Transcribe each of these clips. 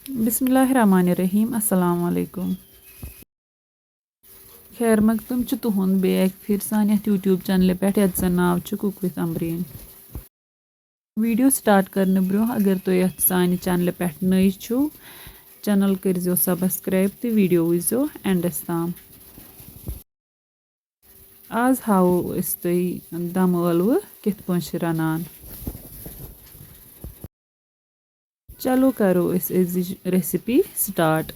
बिस्मिल्लाहिर्रहमानिर्रहीम अस्सलाम वालेकुम खैर मकदम च तुहंद बे फिर सान यूट्यूब चैनल पे ये जन नाव cook with Ambreen video start करने ब्रो अगर तुम ये सान चैनल पे नई छो चैनल करो सब्सक्राइब तो वीडियो वो एंडस ताम आज हावो तुम दम ٲلوٕ कित पान रनान चलो करो रेसिपी स्टार्ट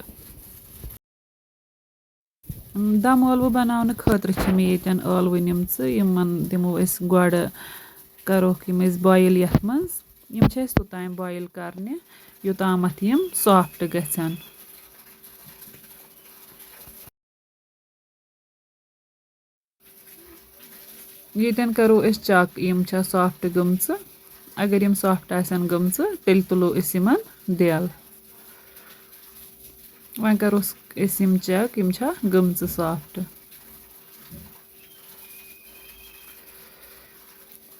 दम ٲلوٕ बनाने खतर मे येन ٲلوٕ निम्स यमन दिमो गड करोक यम बॉयल यथ मज यम तोतान बॉयल करने योतामथ यम सॉफ्ट गछन येतन करो चेक यम सॉफ्ट गमच अगर यम सॉफ्ट आसन गमच तेल तुलो यमन देल वन करो यम चेक यम गमच सॉफ्ट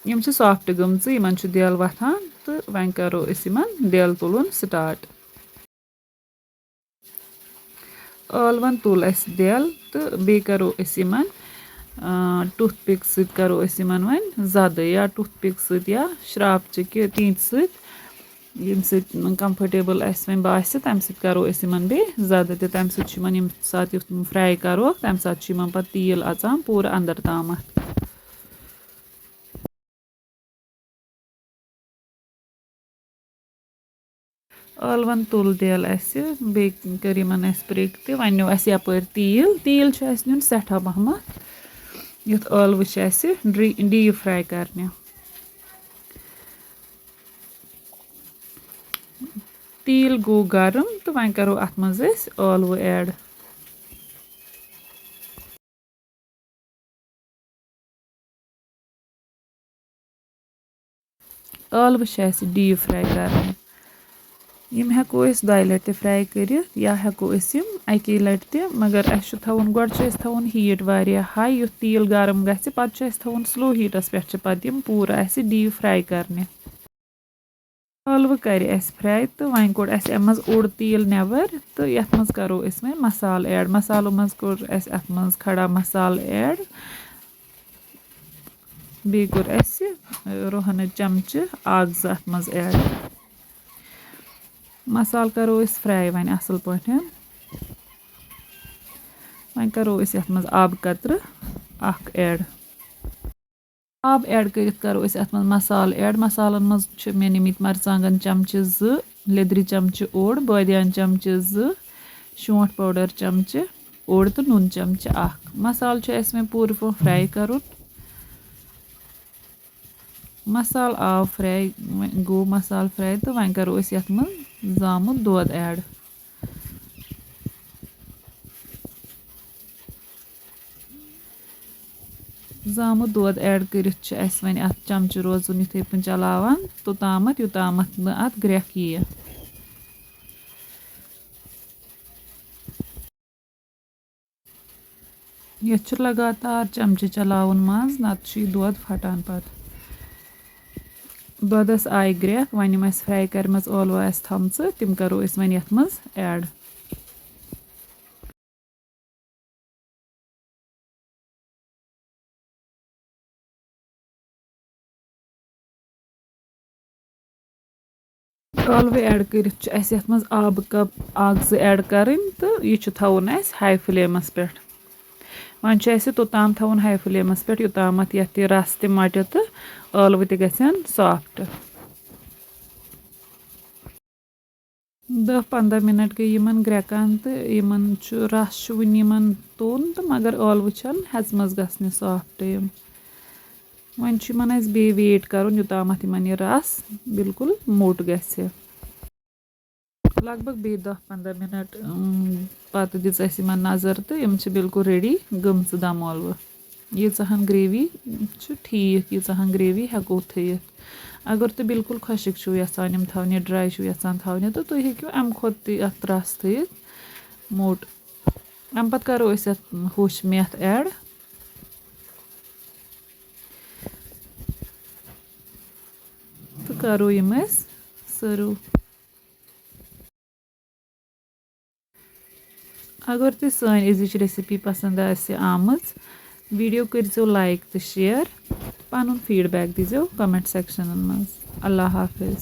यम सॉफ्ट गमच यमन देल वथान तो वन करो यमन देल तुलन स्टार्ट ٲلवन तुल देल तो बे करो यमन टूथ पिक सत करो यमन वन जद या टूथ पिक सत या श्राप चुके तीत सत कंफर्टेबल वन बास तम सत करो यमन बे जद तम सत सात फ्राई करो तम सात पे तील अचान पूरा अंदर ताम ٲلवन तुल देल बे कर ब्रेक तो वन नो यपर तील तील नुन सठा पहमत युथ ٲلवٕ डीप फ्राई करने तील गो गरम तो वन करो अत मज ٲلवٕ ऐड ٲلवٕ डीप फ्राई करने यम हेको दो लट फ्राई कर या हेको अके लट मगर अस थवन गड थवन हीट वारिया हाई युथ तील गरम गि पे थवन स्लो हीटस पे यम पूरा डीप फ्राई करने ٲلवٕ कर फ्राई तो वन कोड़ अम ओड़ तील नबर तो यथ मज करो वन मसाल ऐड मसालों मज कोर अत मज खड़ा मसाल ऐड बे कोर रोहन चमच अख अत मज ऐड मसाल करो फ्राई वन असल पान वन करो यथ मज आब कतर अख ऐड आब ऐड कर करो अत मज मसाल ऐड मसालन मज मे निमित मरचांगन चमच लेदरि चमच ओड़ बादियान चमच शोंठ पाउडर चमच ओड़ तो नून चमच अख मसाल मे पूरे पो फ्राई करुन मसाल आव फ्राई गो मसाल फ्राई तो वन करो यथ मज जामुत दोध ऐड जामुत दोध ऐड कर वन अत चमच रोजन इथे पन चलावान तोतामत योतामत न अत ग्रेख यह यह लगातार चमच चलावन मज नत दोध फटान पत दोधस आय ग्रेख वन फ्राई करम ٲلوٕ थमच तम करो वन यथ मज ऐड ٲلوٕ ऐड कर यथ मज आब कप अख ऐड करन तो यह थवन हाई फ्लेमस पे वन तोताम थवन हाई फ्लेमस पे योतामत यथ रस त मटे तो ٲلوٕ त गन सॉफ्ट 10-15 मिनट गई यमन ग्रेकान तो यमन रस वन तोन तो मगर ٲلوٕ हेच मज गसने सॉफ्ट वन बे वेट कर योतामत यह रस बिल्कुल मोट गि लगभग बे 10-15 मिनट पत दिस नजर तो यम बिल्कुल रेडी गमच दम ٲلوٕ यीचाहन ग्रेवी ठीक यीचाहन ग्रेवी हेको थयित अगर तो बिल्कुल खुशक यसान यम थवने ड्राई यसान थवने तो तुम हेक्यो अम खोत अत रस थयित मोट अम पत करो होश मेथ ऐड तो करो यम सर्व اگر تۄہہِ سٲنۍ أزِچ ریسِپی پسنٛد آسہِ آمٕژ ویٖڈیو کٔرۍزیو لایک تہٕ شِیَر پَنُن فیٖڈبیک دیٖزیو کَمٮ۪نٛٹ سٮ۪کشَنَن منٛز اللہ حافِظ